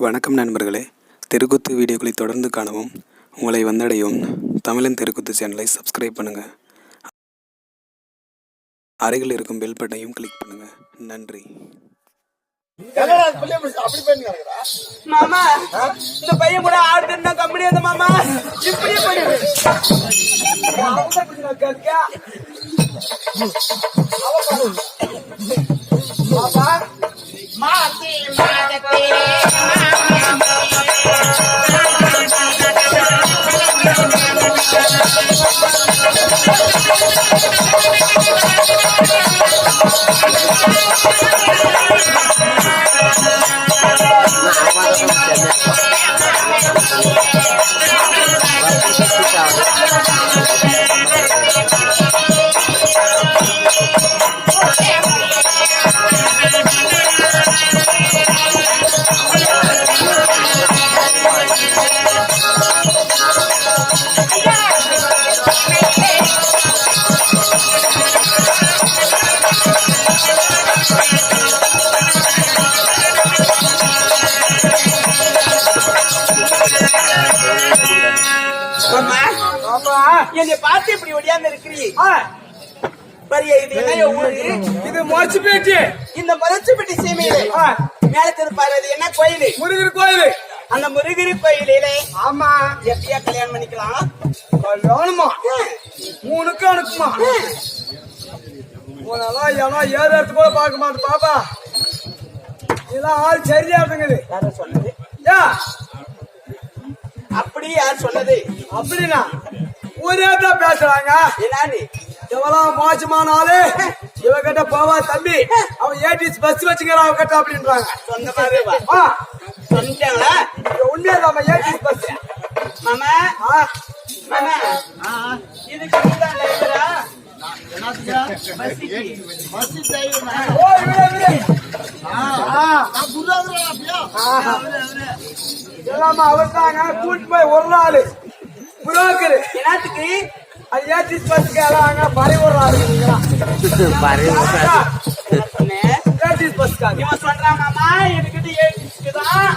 வணக்கம் நண்பர்களே. தெருக்கூத்து வீடியோக்களை தொடர்ந்து காணவும் உங்களை வந்தடையும் தமிழன் தெருக்கூத்து சேனலை சப்ஸ்கிரைப் பண்ணுங்கள். அருகில் இருக்கும் பெல் பட்டனையும் கிளிக் பண்ணுங்கள். நன்றி. மாமா இந்த பையன் கூட ஆடுனா கம்பெனி அந்த மாமா இப்படியே பண்ணுது. மாசி மாதத்தே என்னை பார்த்து இப்படி ஒடியாந்து இருக்கிறீங்க. இது மொரச்சுப்பேட்டு. இந்த மொரச்சுப்பேட்டு சீமையில மேல திருப்பாரு என்ன கோயில்? முருகர் கோயில். அந்த முருகர் கோயிலே ஆமா எப்படியா கல்யாணம் பண்ணிக்கலாம்? கல்யாணமா 3க்கு அனுப்புமா? உனெல்லாம் ஏன்னா 7 இடத்து கூட பார்க்க மாட்டேன் பாப்பா. இதெல்லாம் ஆள் சரியா இருக்குங்குது. யார சொன்னது? அப்படி யார் சொன்னது? அப்படின்னா ஒரே தான் பேசுறாங்க. என்னன்னு எவ்வளவு மோசமான ஆளு இவகிட்ட போவா தம்பி, அவன் ஏடிஎஸ் பஸ் வச்சுக்கிறான் அவகிட்ட அப்படின்றாங்க. சொந்த மாதிரி சொன்னாங்களா? உண்மையா நம்ம ஏடிஎஸ் பஸ் மாமா மாமா இதுக்கு எல்லாமே அவர் தாங்க கூட்டு போய் ஒரு நாள் புரோக்கரு என்னத்துக்கு ஏடிஎஸ் பஸ்க்கு எல்லாம் பறி ஒரு நாள் ஏடிஎஸ் பஸ்க்காக இவன் சொல்றான் மாமா என்கிட்ட ஏடிஎஸ்க்கு தான்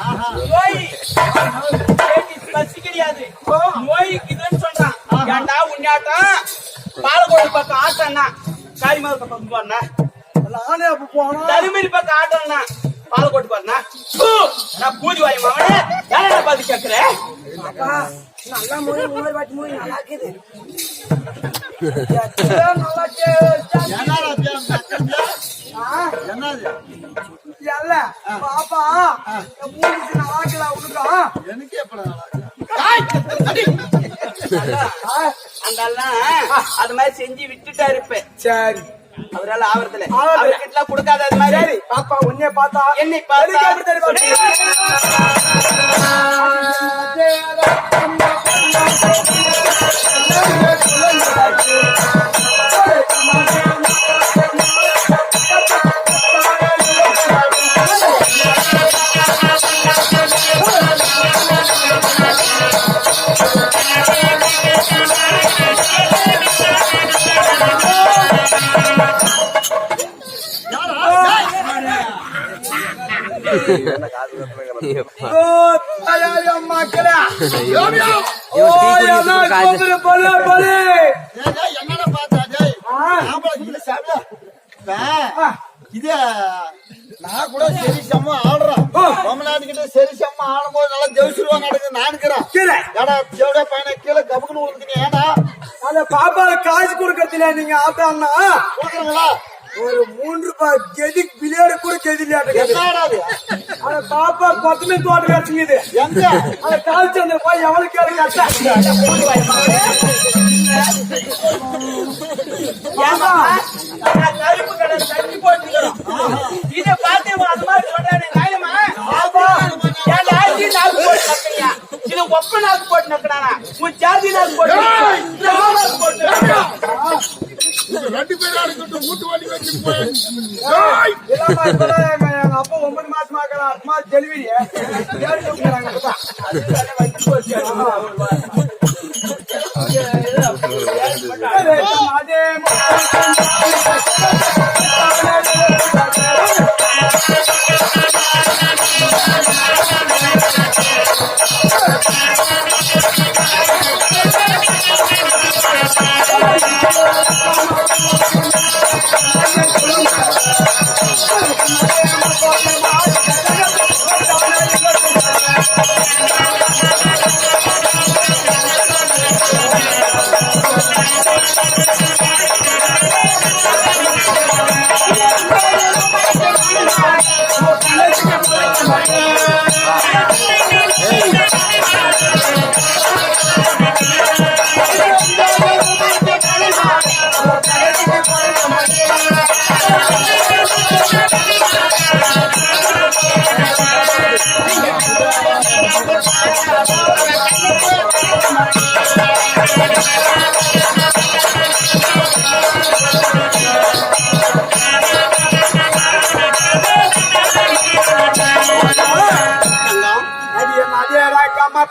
நோய், ஏடிஎஸ் பஸ் கிடையாது நோய்க்குதுன்னு சொல்றான். ஏன்டா உன்னாட்டம் பாலக்கோடு பக்கம் ஆட்டம்னா காரிமலை பக்கம் போனா தருமபுரி பக்கம் ஆட்டம்னா பாலக்கோட்டு பாருனா நான் பூஜை வாய் மாவனே யாரா பார்த்து கேட்கிறேன். நல்லா மொழி ஒவ்வொரு வாட்டி மொழி நல்லா இருக்குது. பாப்பா அது மாதிரி செஞ்சு விட்டுட்டா இருப்பேன். சரி அவரால் ஆவறதுல அவர்கிட்ட கொடுக்காத அது மாதிரி. பாப்பா உன்னை பார்த்தா என்னை பார்த்தா இது நான் கூட சரி செம்ம ஆடுறேன். தமிழ்நாட்டுக்கிட்ட சரி செம்ம ஆடும் போது நல்லா ஜெயிச்சிருவா நடக்குது. நானுக்கிறேன் பையனை கீழே கபுக்குன்னு விழுந்துங்க. ஏன்னா அந்த பாப்பால காசு கொடுக்கறதுல நீங்க ஆட்டான்னா கொடுக்குறீங்களா? ஒரு 3 ரூபாய் கெதி பிளேடு கூட கெதிலாடு. அந்த பாப்பா கொத்தமே தோட்டம் வச்சுக்குது. எங்க அந்த காய்ச்சி அந்த போய் எவ்வளவு கேள்வி கருப்பு கடை தண்ணி போட்டுக்கிறோம். இதை பார்த்து அது மாதிரி சொல்றாரு நாயமா நாக்கு போட்டு நக்கிறியா? இது ஒப்ப நாக்கு போட்டு நக்கிறானா? உன் ஜாதி நாக்கு போட்டு 2 பேரும் அடிக்கிட்டு மூட்டு வண்டி வச்சு போய் எங்க அப்பா 9 மாசமா இருக்கிறான். அம்மா டெலிவரி அதே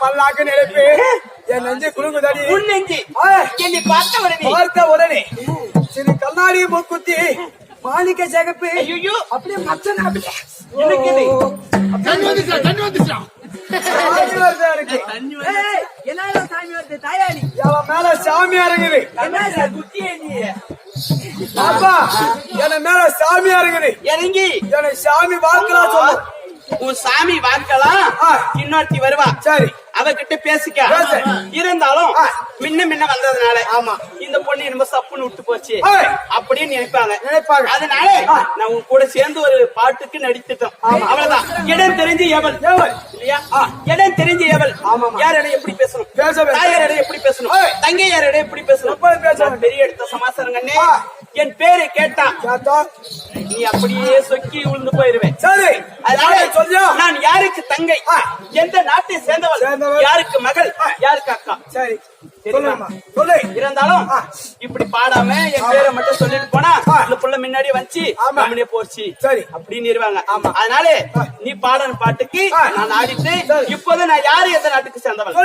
பண்ணலாக்கு நினைப்பு என் நெஞ்சு குலுங்குதடி. உன் நெஞ்சு என்னை பார்த்த உடனே சிறு கண்ணாடி மூக்குத்தி மாணிக்க சிகப்பு ஐயோ அப்படியே மச்சன் அப்படியே எனக்கு இது சாமி வருதா இருக்கு. என்ன சாமி வருது தாயாளி என் மேல சாமி இறங்குது. என்ன குத்தியே நீ அப்பா என் மேல சாமி இறங்குது. இறங்கி என்னை சாமி வாழ்க்கலாம் சொல்லு. உன் சாமி வாக்கலாம் இன்னொருத்தி வருவா. சரி அவகிட்ட பேசிக்க. பேசு. இருந்தாலும் முன்ன வந்ததுனால ஆமா இந்த பொண்ணு என்னமோ சப்புன்னு விட்டு போச்சு ஏய். அப்படின்னு நினைப்பாங்க. அதனால நான் உன் கூட சேர்ந்து ஒரு பாட்டுக்கு நடித்துட்டோம். அவ்வளவுதான். இடம் தெரிஞ்சு எவள் இல்லையா? இடம் தெரிஞ்சு எவள் யாரிடம் எப்படி பேசணும், தாயாரிடம் எப்படி பேசணும், தங்கை யாரிடம் எப்படி பேசணும், பெரிய எடுத்த சமாசாரம் கண்ணே. என் பேரை கேட்டா நீ அப்படியே சொக்கி விழுந்து போயிருவேன். சரி அதனால நான் யாருக்கு தங்கை, எந்த நாட்டை சேர்ந்தவள், யாருக்கு மகள், யாருக்கு அக்கா, சரி சொல்லு. இருந்தாலும் இப்படி பாடாம என் பேரை மட்டும் சொல்லிட்டு போனா இந்த புள்ள முன்னாடி வச்சு நம்மளே போச்சு சரி அப்படின்னு இருவாங்க. அதனால நீ பாடன பாட்டுக்கு நான் ஆடிட்டு இப்போது நான் யாரு எந்த நாட்டுக்கு சேர்ந்தவள்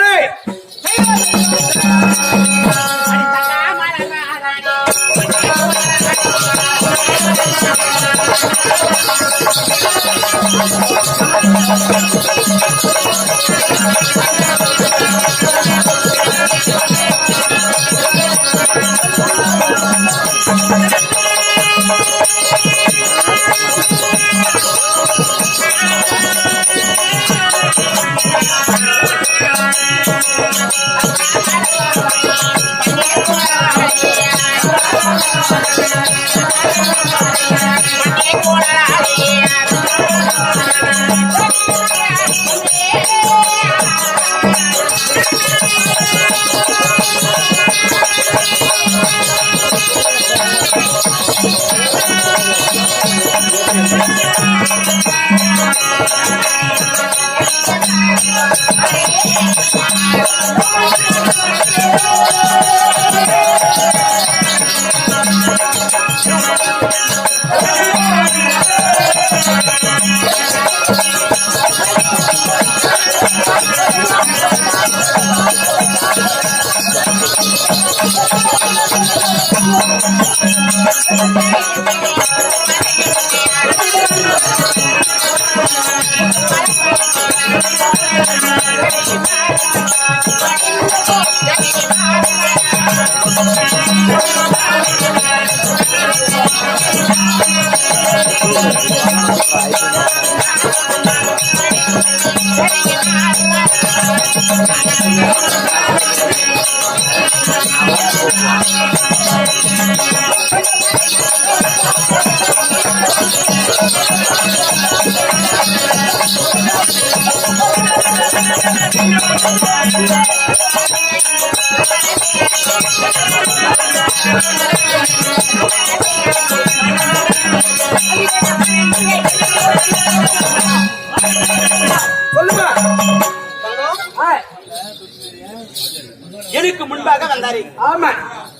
எனக்கு முன்பாக வந்தாரு. ஆமா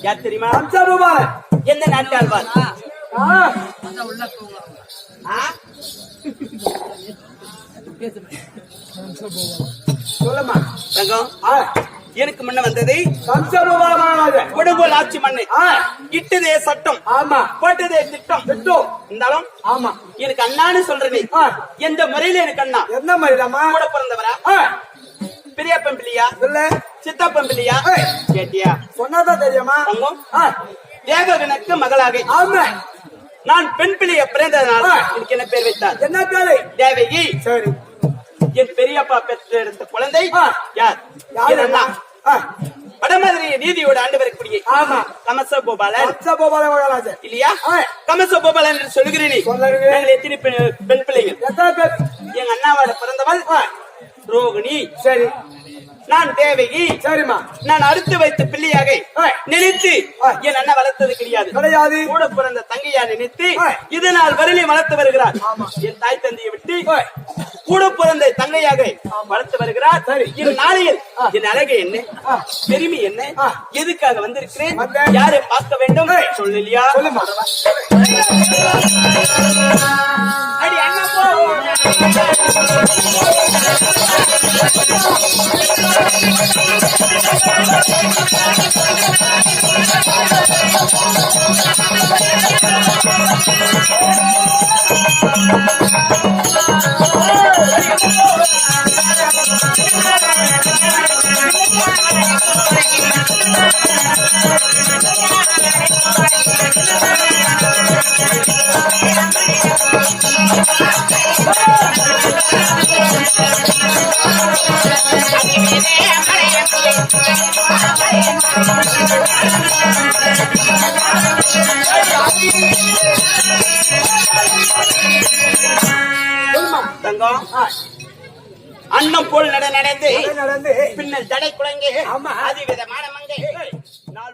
யார் தெரியுமா? எந்த நாட்டு ஆழ்வார்? சொல்லுமா தங்கம். எனக்கு முன்ன வந்தது கொடுங்கோல் ஆட்சி மண்ணு. இட்டதே சட்டம், ஆமா போட்டதே திட்டம். இருந்தாலும் ஆமா எனக்கு அண்ணான்னு சொல்றேன். எந்த முறையில எனக்கு அண்ணா? என்ன மாதிரிலாமா? கூட பிறந்தவரா? பெரியப்பன் பிள்ளையா இல்ல சித்தப்பன் பிள்ளையா? கேட்டியா? சொன்னாதான் தெரியுமா? தேவகனுக்கு மகளாக ஆமா நான் பெண் பிள்ளைய பிறந்ததுனால எனக்கு என்ன பேர் வைத்தார்? என்ன பேரு? தேவகி. சரி என் பெரியப்பா பெற்றெடுத்த குழந்தை யார்? என் அண்ணா வடமதுரை நீதியோட ஆண்டு வரக்கூடிய கமச கோபாலன் இல்லையா? கமச கோபாலன் என்று சொல்லுகிறேன். எத்தனை பெண் பிள்ளைகள்? எங்க அண்ணாவோட பிறந்தவள் ரோகிணி. சரி நான் தேவகி. சரிமா நான் அடுத்து வைத்த பிள்ளையாக நினைத்து என் அண்ணா வளர்த்தது கிடையாது. கூட பிறந்த தங்கையா நினைத்து இதனால் வரையிலே வளர்த்து வருகிறார். என் தாய் தந்தையை விட்டு கூட பிறந்த தங்கையாக வளர்த்து வருகிறார். என் நாளையில் என் அழகை என்ன, பெருமை என்ன, எதுக்காக வந்திருக்கிறேன், யாரை பார்க்க வேண்டும் சொல்லலையா? அடி அண்ணா போ தங்கம் அன்னம் போல் நடந்து நடந்து பின்னல் தடை குழந்தை ஆமா. அதிவிதமான மங்கை நாள்